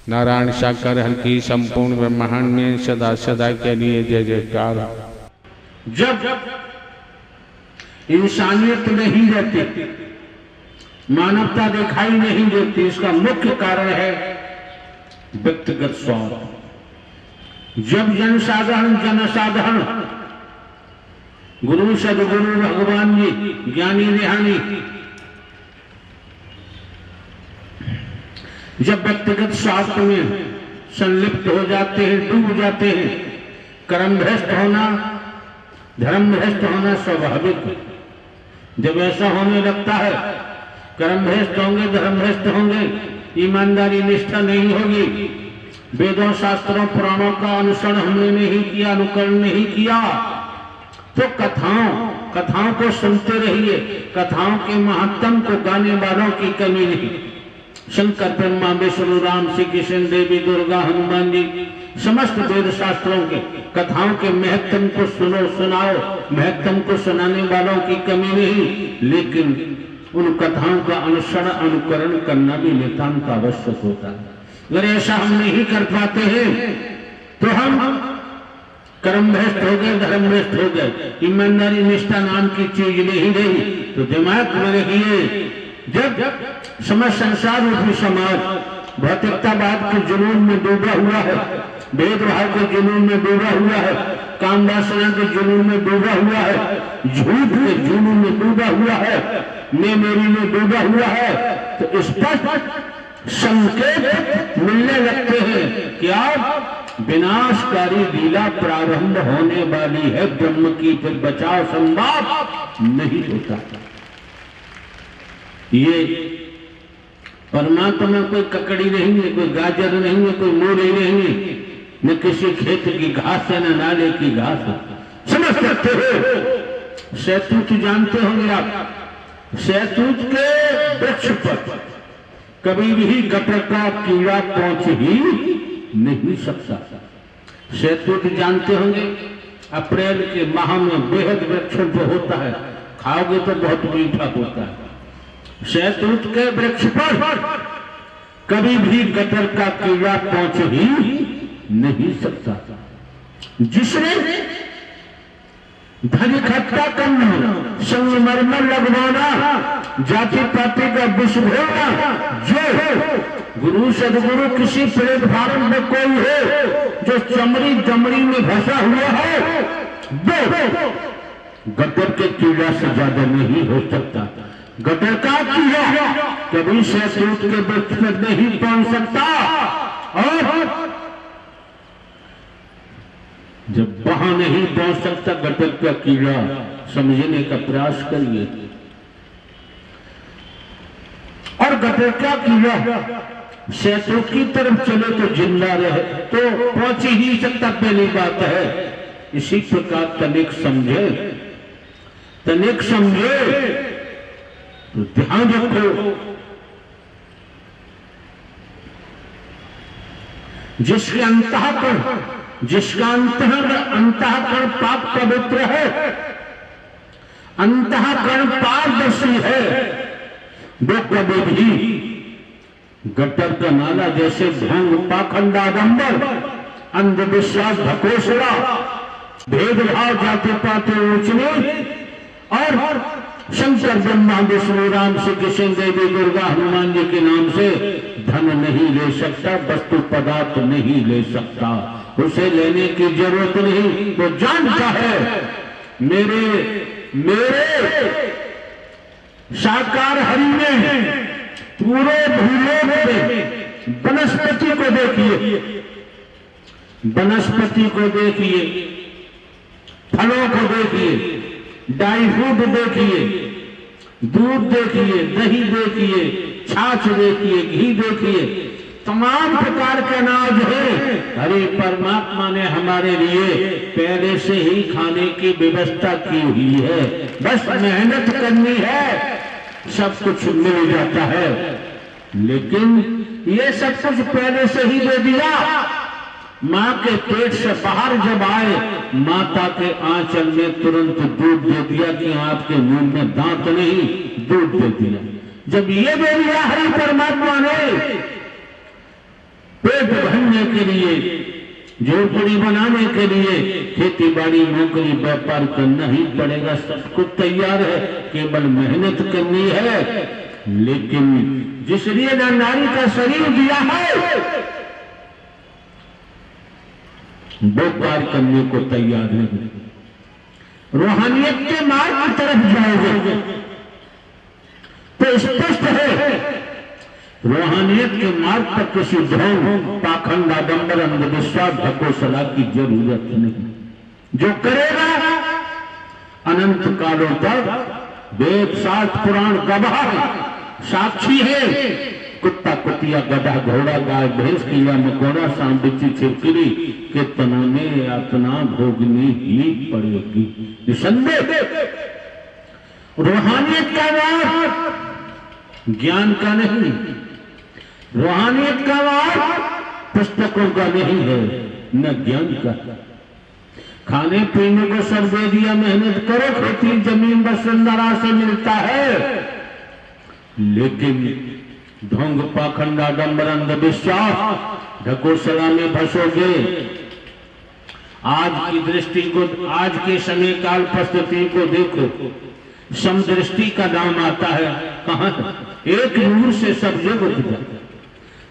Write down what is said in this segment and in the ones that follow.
नारायण साकार हर की संपूर्ण ब्रह्मांड में सदा सदा के लिए जय जयकार। जब इंसानियत नहीं रहती, मानवता दिखाई नहीं देती, इसका मुख्य कारण है व्यक्तिगत स्वार्थ। जब जनसाधारण गुरु सदगुरु भगवान जी ज्ञानी ध्यानी जब व्यक्तिगत स्वार्थ में संलिप्त हो जाते हैं, डूब जाते हैं, कर्म भ्रष्ट होना, धर्म भ्रष्ट होना स्वाभाविक है। जब ऐसा होने लगता है, कर्म भ्रष्ट होंगे, धर्म भ्रष्ट होंगे, ईमानदारी निष्ठा नहीं होगी, वेदों शास्त्रों पुराणों का अनुसरण हमने नहीं किया, अनुकरण नहीं किया, तो कथाओं को सुनते रहिए। कथाओं के महत्तम को गाने वालों की कमी नहीं। शंकर ब्रह्मा विष्णु राम श्री कृष्ण देवी दुर्गा हनुमान जी समस्त वेद शास्त्रों के कथाओं के महत्तम को सुनो सुनाओ, महत्तम को सुनाने वालों की कमी नहीं, लेकिन उन कथाओं का अनुसरण अनुकरण करना भी नितांत आवश्यक होता है। अगर ऐसा हम नहीं कर पाते हैं तो हम कर्म भ्रष्ट हो गए, धर्म भ्रष्ट हो गए, ईमानदारी निष्ठा नाम की चीज नहीं रही। तो दिमाग में रखिए, जब समस्त संसार रूपी समाज भौतिकतावाद के जुनून में डूबा हुआ है, भेदभाव के जुनून में डूबा हुआ है, काम वासना के जुनून में डूबा हुआ है, झूठ के जुनून में डूबा हुआ है, मैं मेरी में डूबा हुआ है, तो स्पष्ट संकेत मिलने लगते हैं कि अब विनाशकारी लीला प्रारंभ होने वाली है। ब्रह्म की फिर बचाव संभव नहीं होता। ये परमात्मा कोई ककड़ी नहीं है, कोई गाजर नहीं है, कोई मूली नहीं है, न किसी खेत की घास है, न नाले की घास है। समझ सकते हो? शहतूत जानते होंगे आप, शहतूत के वृक्ष पर कभी भी गटर का कीड़ा पहुंच ही नहीं सकता। शहतूत जानते होंगे, अप्रैल के माह में बेहद वृक्ष जो होता है, खाओगे तो बहुत मीठा होता है। शहतूत के वृक्ष पर कभी भी गटर का कीड़ा पहुंच ही नहीं सकता। जिसने धन इकट्ठा करना, संगमरमर लगवाना, जाति पाति का विष घोलना, जो गुरु सदगुरु किसी प्लेटफार्म में कोई हो जो चमड़ी दमड़ी में फंसा हुआ है, वो गटर के कीड़ा से ज्यादा नहीं हो सकता। गटर का कीड़ा कभी शहतूत के वृक्ष पर नहीं पहुंच सकता। और जब वहां नहीं पहुंच सकता गटर का कीड़ा, समझने का प्रयास करिए। और गटर का कीड़ा शहतूत की तरफ चले तो जिंदा रहे, तो पहुंच ही नहीं सकता, पहली बात है। इसी प्रकार तनिक समझे तो ध्यान रखो, जिसका अंतःकरण पाप पवित्र है, अंतःकरण पारदर्शी है, वो कभी भी गटर का नाला जैसे भंग पाखंडाडंबर, अंधविश्वास ढकोसला, भेदभाव जाति पाति ऊंच नीच और शंकर ब्रह्मा विष्णु राम श्री कृष्ण देवी दुर्गा हनुमान जी के नाम से धन नहीं ले सकता, वस्तु पदार्थ नहीं ले सकता। उसे लेने की जरूरत नहीं। वो जानता है मेरे साकार हरि में पूरे भूलोक में वनस्पति को देखिए, फलों को देखिए, ड्राई फ्रूट देखिए, दूध देखिए, दही देखिए, छाछ देखिए, घी देखिए, तमाम प्रकार के अनाज है। अरे परमात्मा ने हमारे लिए पहले से ही खाने की व्यवस्था की हुई है, बस मेहनत करनी है, सब कुछ मिल जाता है। लेकिन ये सब कुछ पहले से ही दे दिया। माँ के पेट से बाहर जब आए, माता के आंचल में तुरंत दूध दे दिया कि आपके मुंह में दांत नहीं, दूध दे दिया। जब ये दे दिया हरि परमात्मा ने, पेट भरने के लिए, झोपड़ी बनाने के लिए, खेती बाड़ी नौकरी व्यापार करना ही पड़ेगा। सब कुछ तैयार है, केवल मेहनत करनी है। लेकिन जिसलिए नारी का शरीर दिया है वो कार्य करने को तैयार नहीं। रूहानियत के मार्ग की तरफ जाओगे तो स्पष्ट है, रूहानियत के मार्ग पर किसी ढोंग, पाखंड, आडंबर, अंधविश्वास, ढकोसला की जरूरत नहीं। जो करेगा अनंत कालों तक वेद शास्त्र पुराण गवाह साक्षी है। कुत्ता कुतिया गधा घोड़ा गाय भैंस कीड़ा मकोड़ा सांप बिच्छू छिपकली के तनों में अपना भोगनी ही पड़ेगी, निसंदेह। रूहानियत का मार्ग ज्ञान का नहीं, रूहानियत का मार्ग पुस्तकों का नहीं है, न ज्ञान का। खाने पीने को सब दे दिया, मेहनत करो, खेती जमीन वसुंधरा से मिलता है। लेकिन ढोंग, पाखंड, आडंबर, अंधविश्वास, ढकोसला में फंसोगे। आज की दृष्टि को, आज के समय काल परिस्थिति को देखो, समदृष्टि का नाम आता है। कहां एक नूर से सब जग उठता,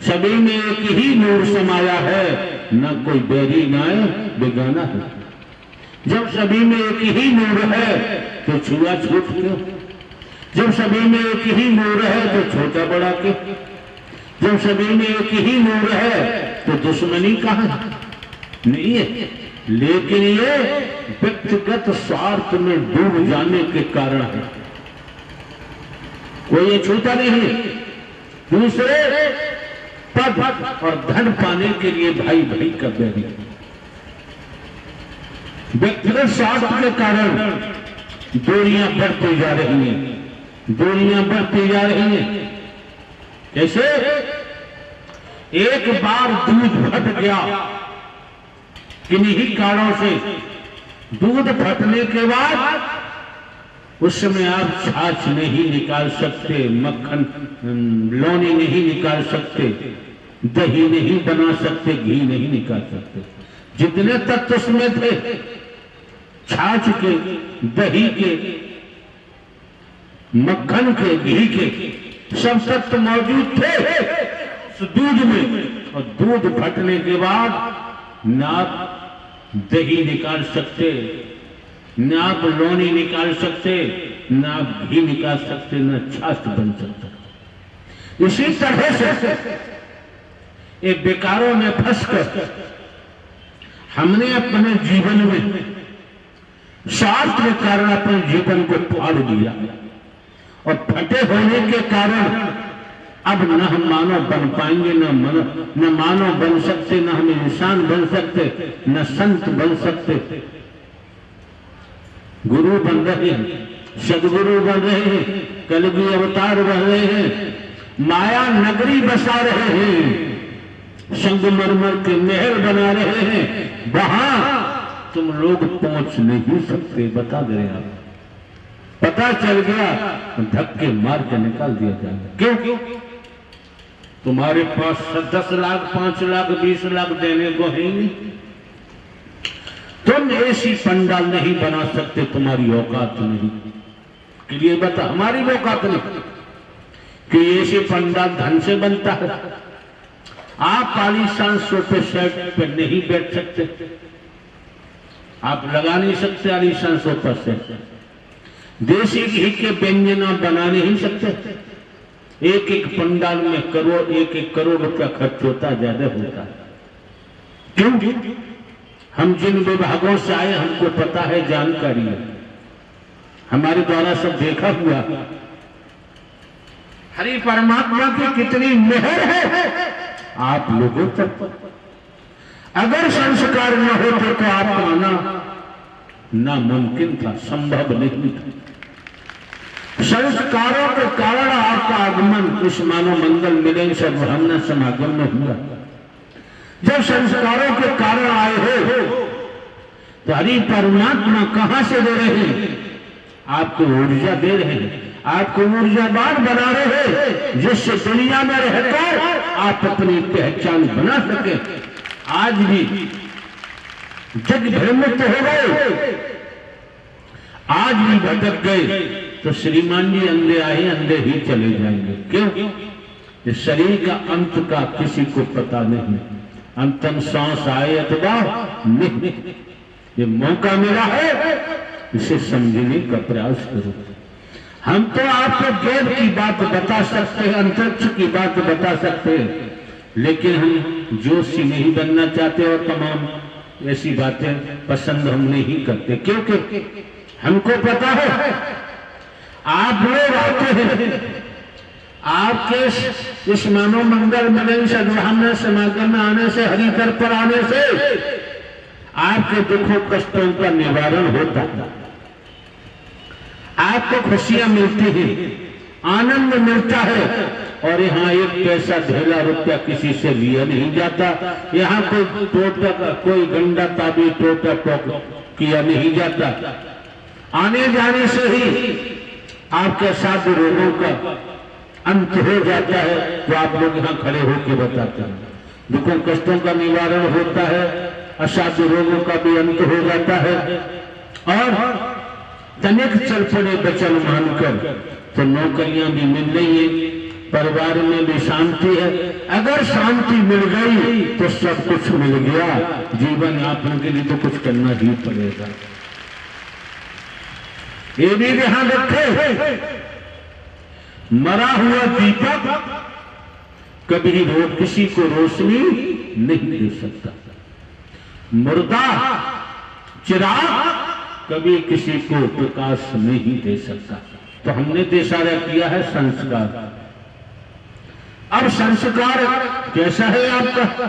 सभी में एक ही नूर समाया है, न कोई बैरी न बेगाना है। जब सभी में एक ही नूर है तो छुआछूत क्यों? जब सभी में एक ही नूर है तो छोटा बड़ा क्यों? जब सभी में एक ही नूर है तो दुश्मनी कहां? नहीं है। लेकिन ये व्यक्तिगत स्वार्थ में डूब जाने के कारण है। कोई ये छूता नहीं। दूसरे पद और धन पाने के लिए भाई भाई का बैरी। व्यक्तिगत स्वार्थ के कारण दूरियां बढ़ती जा रही हैं, दूरियां बढ़ती जा रही हैं। जैसे एक बार दूध फट गया, किन्हीं कारणों से दूध फटने के बाद उस समय आप छाछ नहीं निकाल सकते, मक्खन लौनी नहीं निकाल सकते, दही नहीं बना सकते, घी नहीं निकाल सकते। जितने तत्व उसमें थे, छाछ के, दही के, मक्खन के, घी के, सब तत्व मौजूद थे उस दूध में। और दूध फटने के बाद न आप दही निकाल सकते, न आप लौनी निकाल सकते, न आप घी निकाल सकते, न छाछ बन सकता। इसी तरह से ये बेकारों में फंसकर हमने अपने जीवन में स्वार्थ के कारण अपने जीवन को फाड़ दिया, और फटे होने के कारण अब न हम मानव बन पाएंगे, न मानव बन सकते, न हम इंसान बन सकते, न संत बन सकते। गुरु बन रहे हैं, सदगुरु बन रहे हैं, कलगी अवतार बन रहे हैं, माया नगरी बसा रहे हैं, संगमरमर के महल बना रहे हैं। वहां तुम लोग पहुंच नहीं सकते। बता दे रहे आप, पता चल गया धक्के मार के निकाल दिया जाएगा। क्यों? तुम्हारे पास 10 लाख, 5 लाख, 20 लाख देने को है नहीं। तुम ऐसी पंडाल नहीं बना सकते, तुम्हारी औकात नहीं। कि ये बता, हमारी औकात नहीं कि ऐसे पंडाल धन से बनता है। आप आलीशान सोफे सेट पे नहीं बैठ सकते, आप लगा नहीं सकते आलीशान सोफा सेट। देसी घी के व्यंजना बना नहीं सकते। एक एक पंडाल में करोड़, एक एक करोड़ रुपया खर्च होता, ज्यादा होता है। क्यों? हम जिन विभागों से आए हमको पता है, जानकारी है, हमारे द्वारा सब देखा हुआ। हरि परमात्मा की कितनी मेहर है आप लोगों तक। अगर संस्कार न होते तो आप आना नामुमकिन था, संभव नहीं था। संस्कारों के कारण आपका आगमन इस मानव मंगल मिलन से ब्रह्मण समागम में हुआ। जब संस्कारों के कारण आए हो तो हरि परमात्मा कहां से दे रहे हैं? आपको ऊर्जा दे रहे हैं, आपको ऊर्जावान बना रहे हैं, जिससे दुनिया में रहकर आप अपनी पहचान बना सके। आज भी जग भ्रमित हो गए, आज भी भटक गए, तो श्रीमान जी अंधे आए अंधे ही चले जाएंगे। क्यों? ये शरीर का अंत का किसी को पता नहीं, अंतिम सांस आए अथवा नहीं। ये मौका मिला है, इसे समझने का प्रयास करो। हम तो आपको गैर की बात बता सकते हैं, अंतरिक्ष की बात बता सकते हैं, लेकिन हम जोशी नहीं बनना चाहते और तमाम ऐसी बातें पसंद हम नहीं करते, क्योंकि हमको पता है आप लोग आते हैं, आपके इस मानव मंगल मिलन सद्भावना समागम में आने से, हरिकर पर आने से आपके दुखों कष्टों का निवारण होता है, आपको खुशियां मिलती हैं, आनंद मिलता है। और यहाँ एक पैसा ढेला रुपया किसी से लिया नहीं जाता, यहाँ कोई टोटा का कोई गंदा ताबी टोटा टोक किया नहीं जाता। आने जाने से ही आपके साथ रोगों का अंत हो जाता है, तो आप लोग यहाँ खड़े होकर बताते हैं। दुखों कष्टों का निवारण होता है, असाध्य रोगों का भी अंत हो जाता है, और तनिक चल पड़े बचन मानकर तो नौकरियां भी मिल रही है, परिवार में भी शांति है। अगर शांति मिल गई तो सब कुछ मिल गया, जीवन यापन के लिए तो कुछ करना ही पड़ेगा। ये भी ध्यान रखे, मरा हुआ दीपक कभी किसी को रोशनी नहीं दे सकता, मुर्दा चिराग कभी किसी को प्रकाश नहीं दे सकता। तो हमने तो इशारा किया है संस्कार। अब संस्कार कैसा है आपका?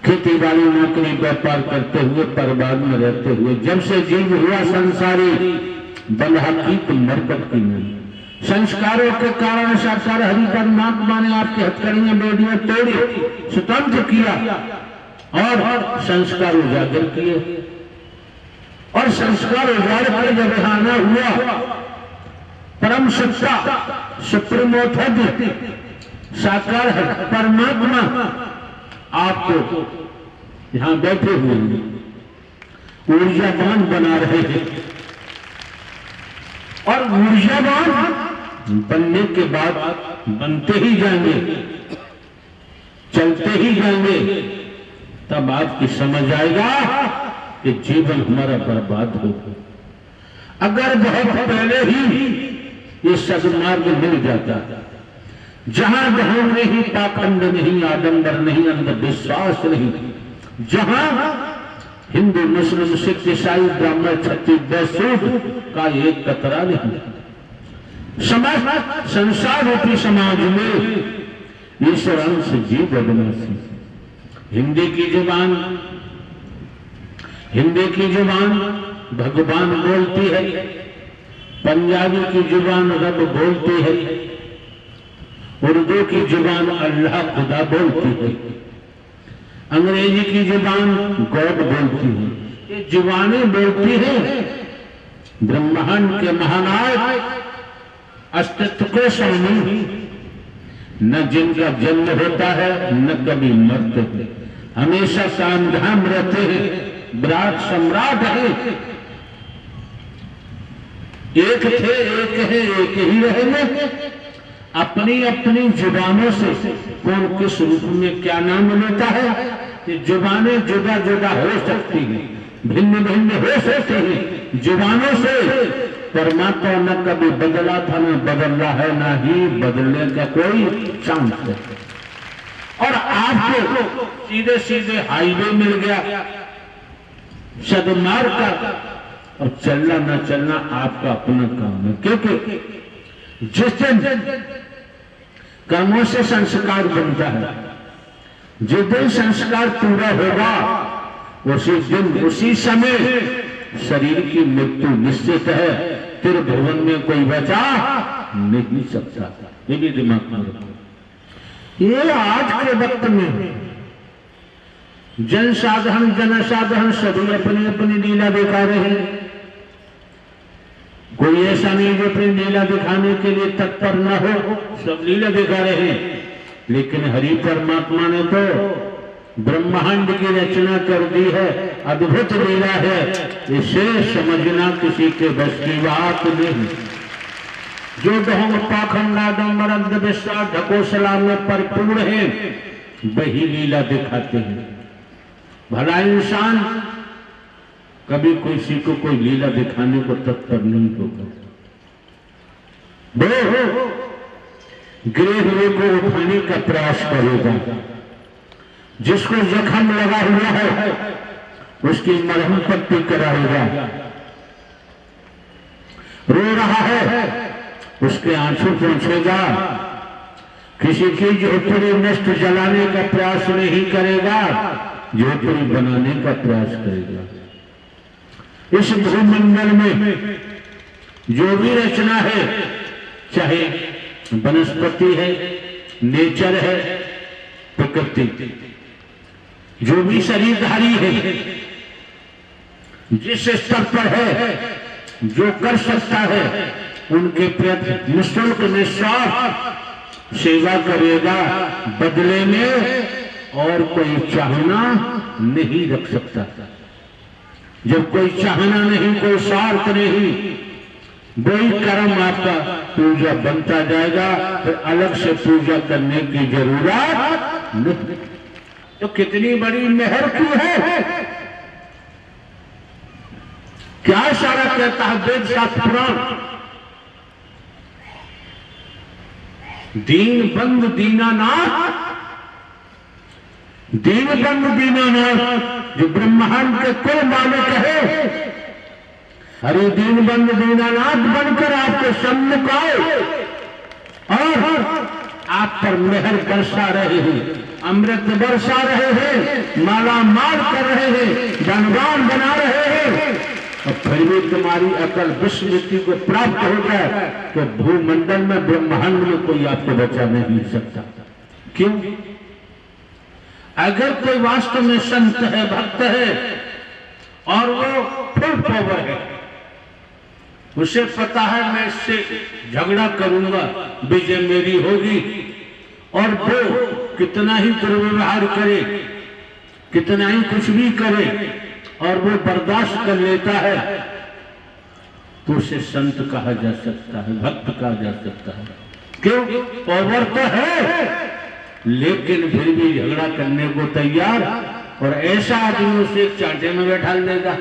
खेती बाड़ी नौकरी व्यापार करते हुए परिवार में रहते हुए जब से जीव हुआ संसारी, बंधा की तो मरकत की नहीं। संस्कारों के कारण साक्षात हरि परमात्मा ने आपकी हथकड़ियां बेड़ियां तोड़ी, स्वतंत्र किया और संस्कार उजागर किए। और संस्कार उजागर कर जब आना हुआ, परम सत्ता सुप्रीम अथॉरिटी साकार परमात्मा आपको यहां बैठे हुए ऊर्जावान बना रहे हैं, और ऊर्जावान बनने के बाद बनते ही जाएंगे, चलते ही जाएंगे, तब आपकी समझ आएगा कि जीवन हमारा बर्बाद हो। अगर बहुत पहले ही ये सदमार्ग मिल जाता, जहां जहां नहीं पाखंड नहीं, आडंबर नहीं, अंधविश्वास नहीं, जहां हिंदू मुस्लिम सिख ईसाई ब्राह्मण क्षत्रिय वैश्य का एक कतरा नहीं, समाज संसार रूपी समाज में ईश्वर अंश जीव अविनाशी। हिंदी की जुबान भगवान बोलती है, पंजाबी की जुबान रब बोलती है, उर्दू की जुबान अल्लाह खुदा बोलती है, अंग्रेजी की जुबान गॉड बोलती है। ये जुबानें बोलती है ब्रह्मांड के महानायक अस्तित्व के स्वामी, न जिनका जन्म होता है न कभी मरते हैं, हमेशा सामधाम रहते हैं, विराट सम्राट है, एक थे एक है एक ही रहेंगे। अपनी अपनी जुबानों से कौन किस रूप में क्या नाम लेता है, ये जुबानें जुदा जुदा हो सकती हैं, भिन्न भिन्न हो सकती हैं। जुबानों से परमात्मा न कभी बदला था, न बदल रहा है, न ही बदलने का कोई चांस है। और आपको सीधे सीधे हाईवे मिल गया सदमार्ग का, और चलना न चलना आपका अपना काम है, क्योंकि जिस दिन कर्मों से संस्कार बनता है, जिस दिन संस्कार पूरा होगा उसी दिन उसी समय शरीर की मृत्यु निश्चित है, फिर भवन में कोई बचा नहीं सकता। ये भी दिमाग में रखो। ये आज के वक्त में जनसाधारण सभी अपनी अपनी लीला दिखा रहे हैं। कोई ऐसा नहीं जो अपनी लीला दिखाने के लिए तत्पर न हो, सब लीला दिखा रहे हैं। लेकिन हरि परमात्मा ने तो ब्रह्मांड की रचना कर दी है, अद्भुत लीला है, इसे समझना किसी के बस की बात नहीं। जो ढोंग पाखंडाडंबर अंधविश्वास ढकोसला में परिपूर्ण है वही लीला दिखाते हैं। भला इंसान कभी किसी को कोई लीला दिखाने को तत्पर नहीं होगा। वो गिरे हुए को उठाने का प्रयास करेगा, जिसको जख्म लगा हुआ है उसकी मरहम पट्टी कराएगा, रो रहा है उसके आंसू पहुंचेगा, किसी की झोपड़ी नष्ट जलाने का प्रयास नहीं करेगा, झोपड़ी बनाने का प्रयास करेगा। इस भूमंडल में जो भी रचना है, चाहे वनस्पति है, नेचर है, प्रकृति, जो भी शरीरधारी है, जिस स्तर पर है, जो कर सकता है, उनके प्रति निःशुल्क निस्वार्थ सेवा करेगा, बदले में और कोई चाहना नहीं रख सकता। जब कोई चाहना नहीं, कोई स्वार्थ नहीं, वही कर्म आपका पूजा बनता जाएगा, फिर अलग से पूजा करने की जरूरत नहीं। तो कितनी बड़ी मेहर की है, क्या इशारा कहता है वेद शास्त्र पुराण, दीन बंद दीनानाथ, दीन बंद दीनानाथ जो ब्रह्मांड के कुल मालिक है, हरि दीन बंद दीनानाथ बनकर आपके सम्मुख आए और आप पर मेहर बरसा रहे हैं, अमृत बरसा रहे हैं, माला माल कर रहे हैं, धनवान बना रहे हैं, और फिर भी तुम्हारी अकल विस्मृति को प्राप्त हो जाए तो भूमंडल में ब्रह्मांड में कोई आपको बचा नहीं सकता। क्यों? अगर कोई वास्तव में संत है, भक्त है और वो फुल पावर है, उसे पता है मैं इससे झगड़ा करूंगा, विजय मेरी होगी, और वो कितना ही दुर्व्यवहार करे, कितना ही कुछ भी करे, और वो बर्दाश्त कर लेता है, तो उसे संत कहा जा सकता है, भक्त कहा जा सकता है। क्यों? पावर तो है, लेकिन फिर भी झगड़ा करने को तैयार, और ऐसा आदमी उसे एक चांटे में बैठा देगा।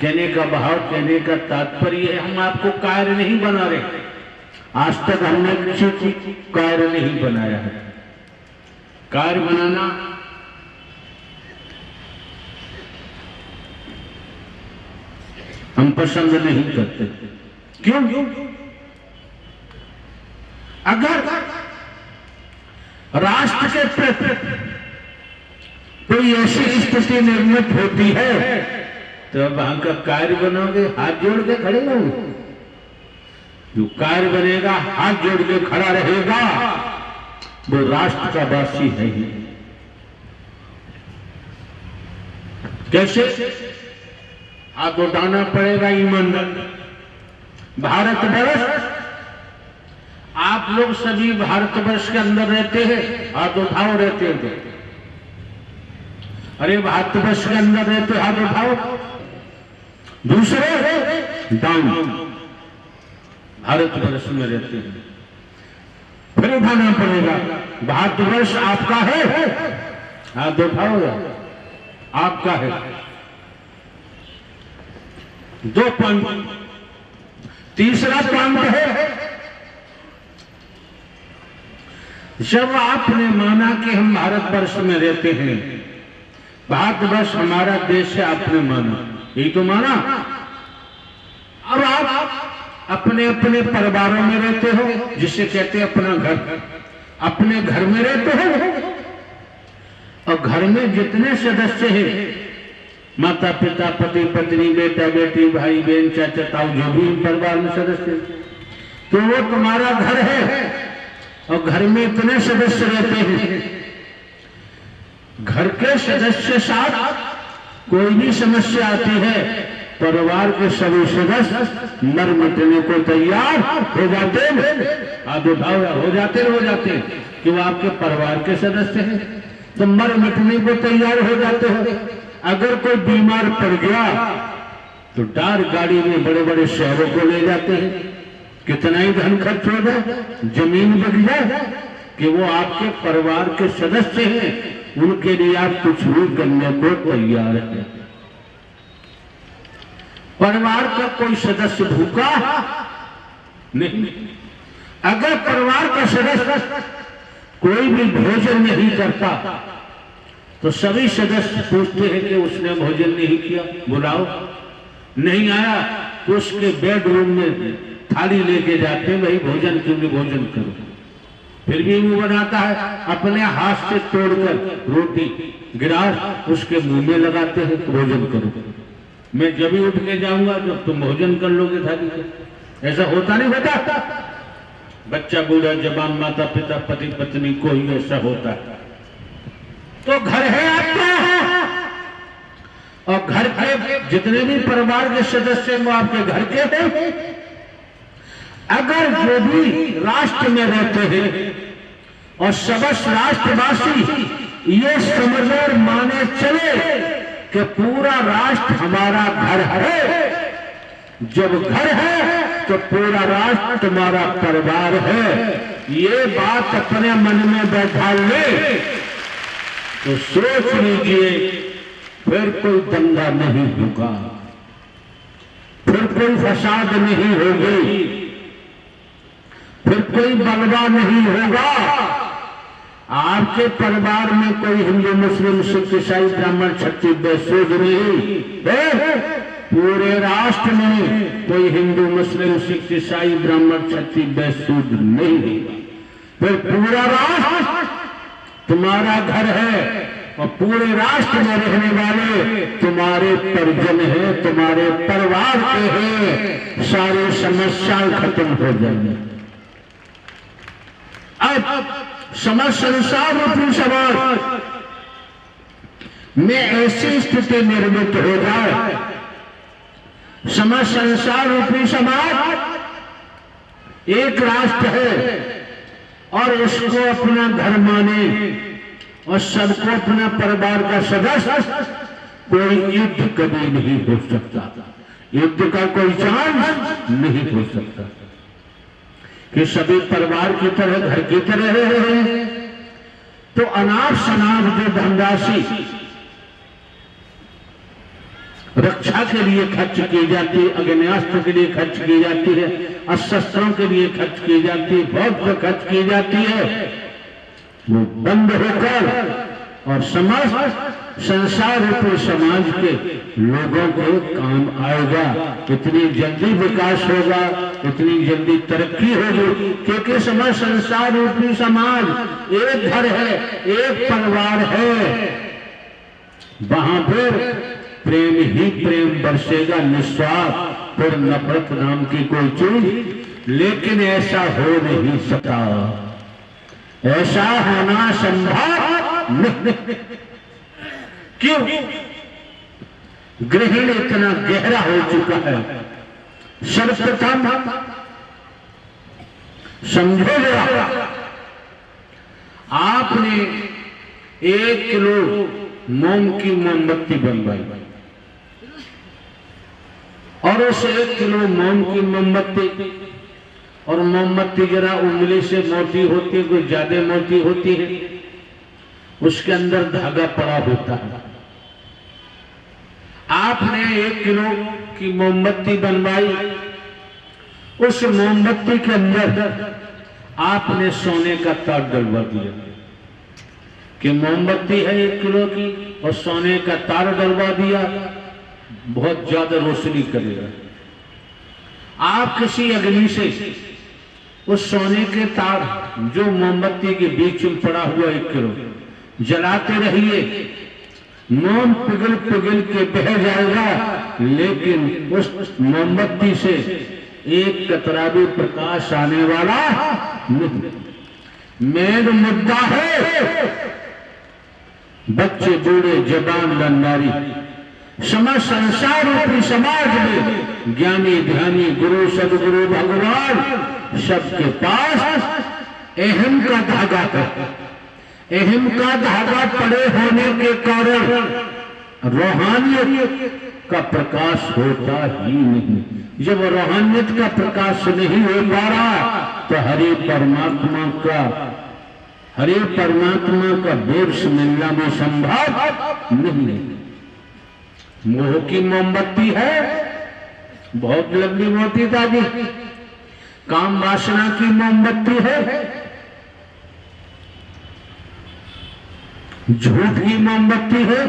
कहने का भाव, कहने का तात्पर्य है, हम आपको कार्य नहीं बना रहे, आज तक हमने किसी को कार्य नहीं बनाया है। कार्य बनाना हम पसंद नहीं करते। क्यों? अगर राष्ट्र के प्रति कोई ऐसी स्थिति निर्मित होती है तो अब वहां का कार्य बनोगे, हाथ जोड़ के खड़े रहोगे। जो कार्य बनेगा, हाथ जोड़ के खड़ा रहेगा, वो राष्ट्र का वासी है ही। कैसे? हाथ उठाना पड़ेगा ईमानदार। भारतवर्ष, आप लोग सभी भारतवर्ष के अंदर रहते हैं, हाथ उठाओ, रहते हैं। अरे भारतवर्ष के अंदर रहते, हाथ उठाओ। दूसरे डाउन, भारतवर्ष में रहते हैं, फिर उठाना पड़ेगा। भारतवर्ष आपका है, हाथ उठाओ, आपका है। 2 पॉइंट। तीसरा पॉइंट है, जब आपने माना कि हम भारतवर्ष में रहते हैं, भारतवर्ष हमारा देश है, आपने माना, यही तो माना। अब आप अपने अपने परिवारों में रहते हो, जिसे कहते हैं अपना घर, अपने घर में रहते हो, और घर में जितने सदस्य हैं, माता पिता, पति पत्नी, बेटा बेटी, भाई बहन, चाचा ताऊ, जो भी परिवार में सदस्य, तो वो तुम्हारा घर है। और घर में इतने सदस्य रहते हैं, घर के सदस्य साथ कोई भी समस्या आती है, परिवार के सभी सदस्य मर मिटने को तैयार हो जाते हैं। आप उठाओ, हो जाते। कि वो आपके परिवार के सदस्य हैं, तो मर मिटने को तैयार हो जाते हैं। अगर कोई बीमार पड़ गया तो डार गाड़ी में बड़े बड़े शहरों को ले जाते हैं, कितना ही धन खर्च हो जाए, जमीन बिक जाए, कि वो आपके परिवार के सदस्य हैं, उनके लिए आप कुछ भी करने को तैयार हैं। परिवार का कोई सदस्य भूखा नहीं। अगर परिवार का सदस्य कोई भी भोजन नहीं करता तो सभी सदस्य पूछते हैं कि उसने भोजन नहीं किया, बुलाओ। नहीं आया तो उसके बेडरूम में थाली लेके जाते, वही भोजन क्यों नहीं भोजन करो। फिर भी वो बनाता है, अपने हाथ से तोड़कर रोटी गिलास उसके मुंह में लगाते हैं, भोजन करो। मैं जब ही उठ के जाऊंगा जब तुम भोजन कर लोगे थाली से। ऐसा होता नहीं होता। बच्चा बूढ़ा जवान माता पिता पति पत्नी को ही ऐसा होता है। तो घर है आपका, और घर के जितने भी परिवार के सदस्य वो आपके घर के हैं। अगर जो भी राष्ट्र में रहते हैं और समस्त राष्ट्रवासी ये समझ और माने चले कि पूरा राष्ट्र हमारा घर है, जब घर है तो पूरा राष्ट्र तुम्हारा परिवार है, ये बात अपने मन में बैठा ले तो सोच लीजिए फिर कोई दंगा नहीं होगा, फिर कोई फसाद नहीं होगी, फिर कोई बलवा नहीं होगा। आपके परिवार में कोई हिंदू मुस्लिम सिख ईसाई ब्राह्मण क्षत्रिय वैश्य नहीं है। पूरे राष्ट्र में कोई हिंदू मुस्लिम सिख ईसाई ब्राह्मण क्षत्रिय वैश्य नहीं है। फिर पूरा राष्ट्र तुम्हारा घर है और पूरे राष्ट्र में रहने वाले तुम्हारे परिजन हैं, तुम्हारे परिवार के हैं। सारी समस्याएं खत्म हो जाएंगी। अब समस्त संसार रूपी समाज में ऐसी स्थिति निर्मित हो जाए, समस्त संसार रूपी समाज एक राष्ट्र है और इसको अपना घर माने और सबको अपना परिवार का सदस्य, कोई युद्ध कभी नहीं हो सकता, युद्ध का कोई चांस नहीं हो सकता। कि सभी परिवार की तरह घर की तरह रहे तो अनाप शनाप जो धनराशि रक्षा के लिए खर्च की जाती है, अग्न्यास्त्र के लिए खर्च की जाती है, अस्त्रों के लिए खर्च की जाती है, बहुत पर खर्च की जाती है, वो बंद होकर और समस्त संसार रूपी समाज के लोगों को काम आएगा। इतनी जल्दी विकास होगा, इतनी जल्दी तरक्की होगी, क्योंकि समस्त संसार रूपी समाज एक घर है, एक परिवार है। वहां पर प्रेम ही प्रेम बरसेगा, निस्वार्थ, फिर नफरत नाम की कोई चीज। लेकिन ऐसा हो नहीं सकता, ऐसा होना संभव नहीं। क्यों? ग्रहण इतना गहरा हो चुका है। सर्वप्रथम समझो जरा, आपने 1 किलो मोम की मोमबत्ती बनवाई और उस 1 किलो मोम की मोमबत्ती, और मोमबत्ती जरा उंगली से मोटी होती है, कोई ज्यादा मोटी होती है, उसके अंदर धागा पड़ा होता है। आपने 1 किलो की मोमबत्ती बनवाई, उस मोमबत्ती के अंदर आपने सोने का तार डलवा दिया कि मोमबत्ती है 1 किलो की और सोने का तार डलवा दिया, बहुत ज्यादा रोशनी करेगा। आप किसी अग्नि से उस सोने के तार जो मोमबत्ती के बीच में पड़ा हुआ 1 किलो जलाते रहिए, मोम पिघल पिघल के बह जाएगा, लेकिन उस मोमबत्ती से एक कतरा भी प्रकाश आने वाला नहीं। मेन मुद्दा है बच्चे बूढ़े जवान लंडारी, समस्त संसार रूपी समाज में ज्ञानी ध्यानी गुरु सदगुरु भगवान सबके पास अहम का धागा है। अहम का धागा पड़े होने के कारण रूहानियत का प्रकाश होता ही नहीं। जब रूहानियत का प्रकाश नहीं हो पा रहा तो हरे परमात्मा का दर्श मिलना भी संभव नहीं। मोह की मोमबत्ती है, बहुत लंबी मोती दादी। काम वासना की मोमबत्ती है, झूठ की मोमबत्ती है,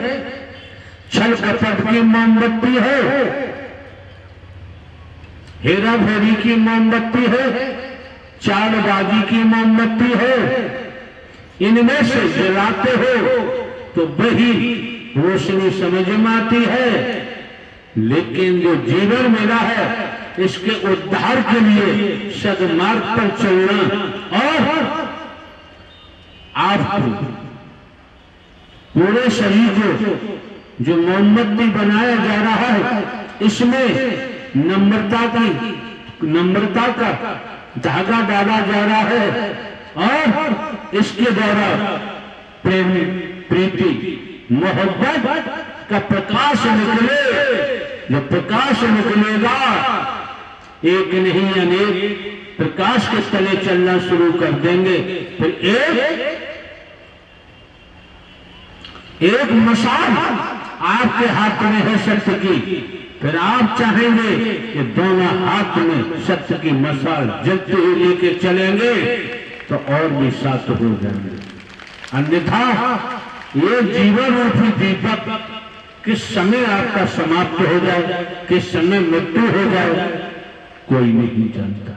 छल कपट की मोमबत्ती है, हेरा फेरी की मोमबत्ती है, चालबाजी की मोमबत्ती है। इनमें से जलाते हो तो वही रोशनी समझ में आती है, लेकिन जो जीवन मिला है इसके उद्धार के लिए सदमार्ग पर चलना और आपको पूरे शरीर को जो मोमबत्ती बनाया जा रहा है इसमें नम्रता का धागा डाला जा रहा है और इसके द्वारा प्रेम, प्रीति, मोहब्बत का प्रकाश निकले। जब प्रकाश निकलेगा एक नहीं अनेक प्रकाश के तले चलना शुरू कर देंगे। फिर एक मशाल आपके हाथ में है सत्य की, फिर आप चाहेंगे कि दोनों हाथ में सत्य की मशाल जलते हुए लेके चलेंगे तो और भी साथ हो जाएंगे। अन्यथा ये जीवन रूपी दीपक किस समय आपका समाप्त हो जाए, किस समय मृत्यु हो जाए, कोई नहीं जानता।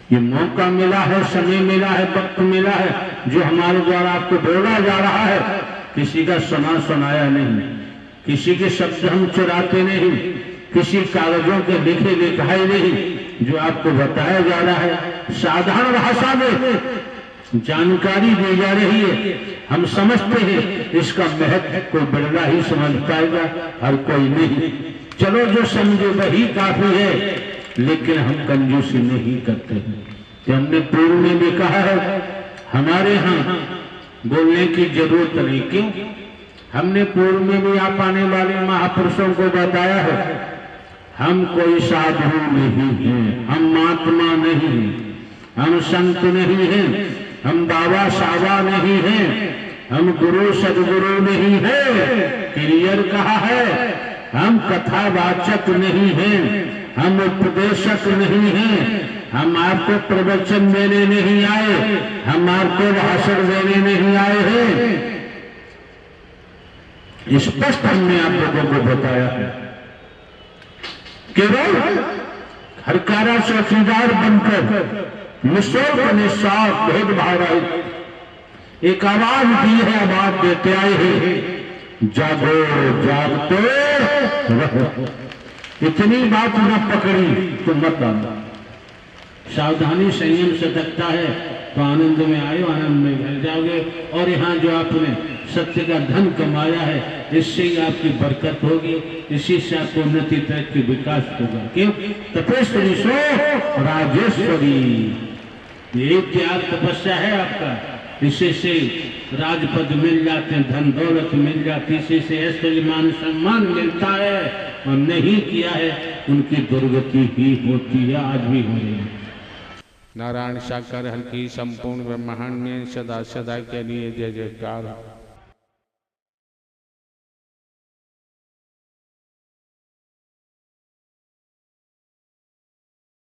ये मौका मिला है, समय मिला है, वक्त मिला है, जो हमारे द्वारा आपको बोला जा रहा है। किसी का सुनाया नहीं, किसी के शब्द हम चुराते नहीं, किसी कागजों के लिखे लिखाए नहीं, जो आपको बताया जा रहा है साधारण भाषा में जानकारी दी जा रही है। हम समझते हैं इसका महत्व कोई बड़ा ही समझ पाएगा, हर कोई नहीं। चलो जो समझे वही काफी है, लेकिन हम कंजूसी नहीं करते। तो हमने पूर्व में भी कहा है हमारे यहाँ बोलने की जरूरत नहीं। क्यों? हमने पूर्व में भी आप आने वाले महापुरुषों को बताया है हम कोई साधु नहीं हैं, हम महात्मा नहीं हैं, हम संत नहीं हैं, हम बाबा साबा नहीं हैं, हम गुरु सदगुरु नहीं हैं। क्लियर कहा है, हम कथावाचक नहीं हैं, हम उपदेशक नहीं हैं, हम आपको प्रवचन देने नहीं आए, हम आपको भाषण देने नहीं आए हैं। स्पष्ट हमने आप लोगों को बताया है। केवल हरकारा चौकीदार बनकर निःशुल्क निस्वार्थ भेदभाव रहित एक आवाज दी है, आवाज देते आए हैं जागो जागते रहो। इतनी बात न पकड़ी तो मत आना। सावधानी संयम सतर्कता है तो आनंद में आयो, आनंद में घर जाओगे। और यहाँ जो आपने सत्य का धन कमाया है इससे ही आपकी बरकत होगी, इसी से आपको उन्नति तक की विकास होगा। क्यों? तपेश्वरी सो राजेश्वरी, ये त्याग तपस्या है आपका। इसी से राजपद मिल जाते हैं, धन दौलत मिल जाती, इसी से ऐश्वर्य मान सम्मान मिलता है। और नहीं किया है उनकी दुर्गति ही होती है, आज भी हो रही है। नारायण साकार हर की संपूर्ण ब्रह्मांड में सदा सदा के लिए जय जयकार।